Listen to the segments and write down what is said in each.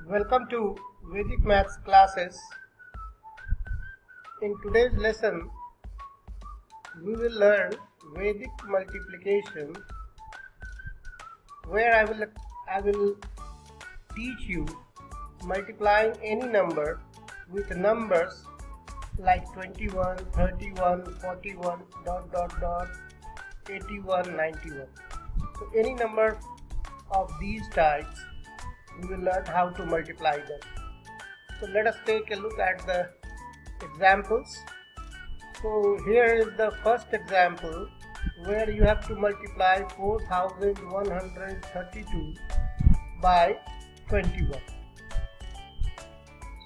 Welcome to Vedic Maths classes. In today's lesson, we will learn Vedic multiplication, where I will teach you multiplying any number with numbers like 21, 31, 41, ... 81, 91. So any number of these types, we will learn how to multiply them. So let us take a look at the examples. So here is the first example where you have to multiply 4132 by 21.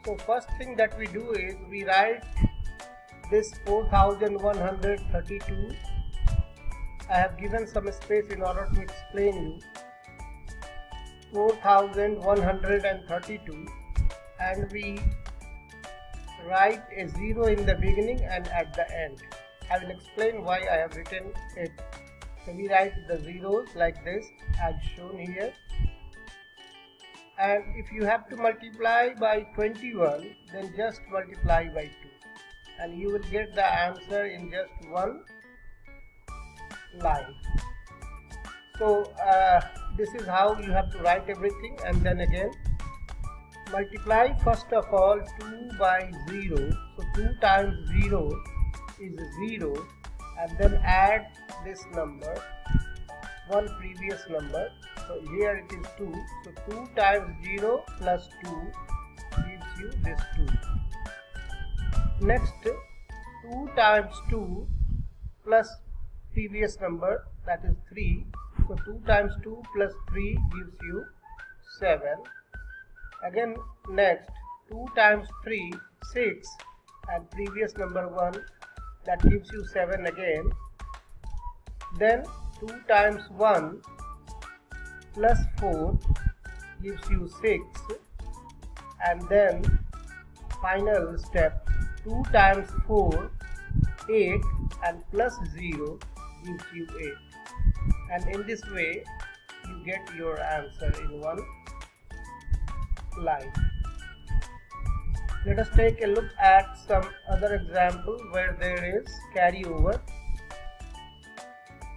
So first thing that we do is we write this 4132. I have given some space in order to explain you. 4132, and we write a 0 in the beginning and at the end. I will explain why I have written it. So we write the zeros like this as shown here, and if you have to multiply by 21, then just multiply by 2 and you will get the answer in just one line. So this is how you have to write everything, and then again multiply first of all 2 by 0. So 2 times 0 is 0, and then add this number, one previous number. So here it is 2. So 2 times 0 plus 2 gives you this 2. Next, 2 times 2 plus previous number, that is 3. So 2 times 2 plus 3 gives you 7. Again next, 2 times 3, 6, and previous number 1, that gives you 7 again. Then 2 times 1 plus 4 gives you 6, and then final step, 2 times 4, 8, and plus 0 gives you 8. And in this way you get your answer in one line. Let us take a look at some other example where there is carryover.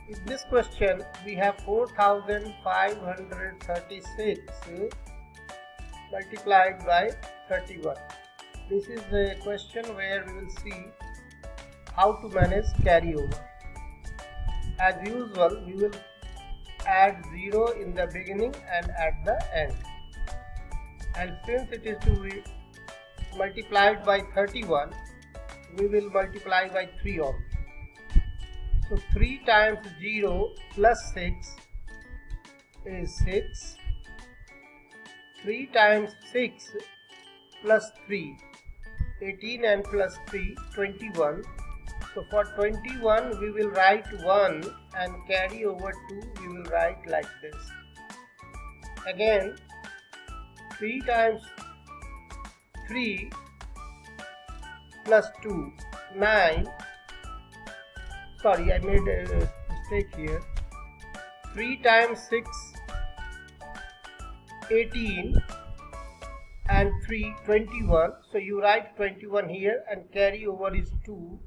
In this question we have 4536 multiplied by 31. This is the question where we will see how to manage carryover. As usual, we will add 0 in the beginning and at the end. And since it is to be multiplied by 31, we will multiply by 3 only. So 3 times 0 plus 6 is 6. 3 times 6 plus 3, 18, and plus 3, 21. So for 21 we will write 1, and carry over 2 we will write like this. Again 3 times 3 plus 2, 9. Sorry, I made a mistake here. 3 times 6, 18, and 3, 21. So you write 21 here and carry over is 2.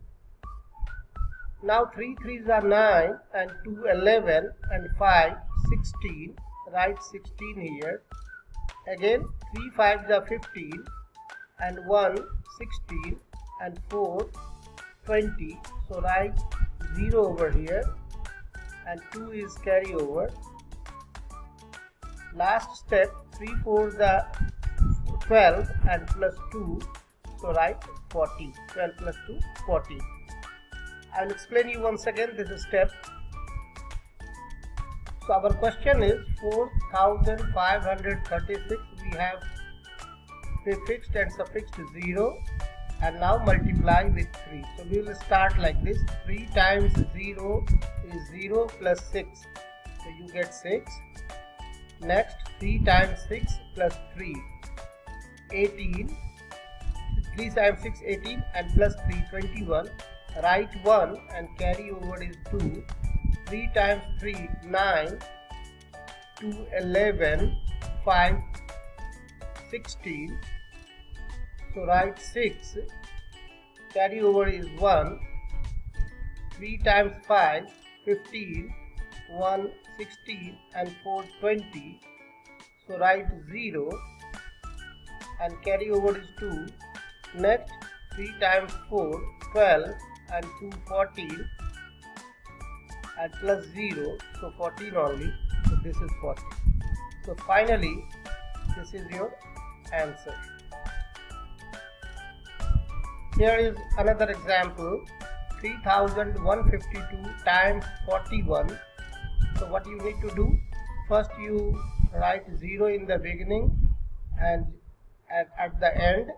Now 3 3s are 9, and 2 11, and 5 16. Write 16 here. Again 3 5s are 15, and 1 16, and 4 20. So write 0 over here, and 2 is carry over. Last step, 3 4s are 12, and plus 2. So write 40. 12 plus 2, 40. I will explain you once again this step. So our question is 4536. We have prefixed and suffixed 0, and now multiply with 3. So we will start like this. 3 times 0 is 0 plus 6. So you get 6. Next 3 times 6 plus 3, 18. 3 times 6, 18, and plus 3, 21. Write 1 and carry over is 2. 3 times 3, 9. 2, 11, 5, 16. So write 6. Carry over is 1. 3 times 5, 15. 1, 16 and 4, 20. So write 0 and carry over is 2. Next 3 times 4, 12 and 2, 14 and plus 0, so 14 only. So this is 40. So finally this is your answer. Here is another example. 3152 times 41. So what you need to do, first you write 0 in the beginning and at the end,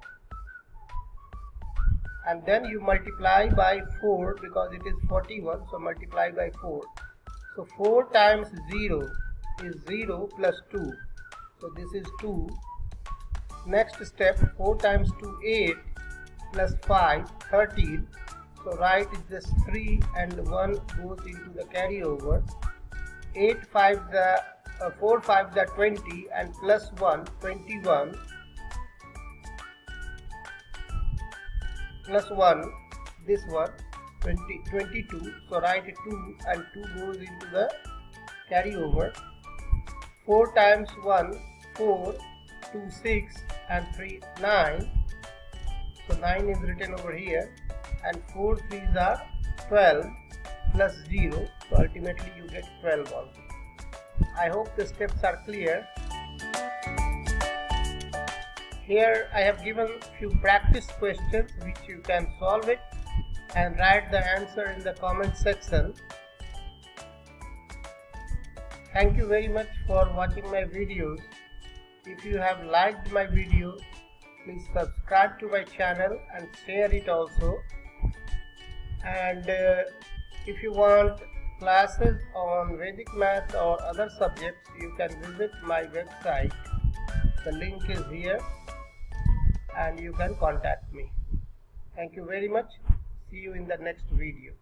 and then you multiply by 4 because it is 41, so multiply by 4. So 4 times 0 is 0 plus 2, so this is 2. Next step, 4 times 2, 8 plus 5, 13. So write just 3 and 1 goes into the carryover. 4 5 the 20 and plus 1, 21 plus 1, this one 22. So write 2 and 2 goes into the carryover. 4 times 1, 4, 2, 6 and 3, 9. So 9 is written over here, and 4 3s are 12 plus 0. So ultimately you get 12 also. I hope the steps are clear. Here I have given few practice questions which you can solve it and write the answer in the comment section. Thank you very much for watching my videos. If you have liked my video, please subscribe to my channel and share it also. And if you want classes on Vedic Math or other subjects, you can visit my website. The link is here and you can contact me. Thank you very much. See you in the next video.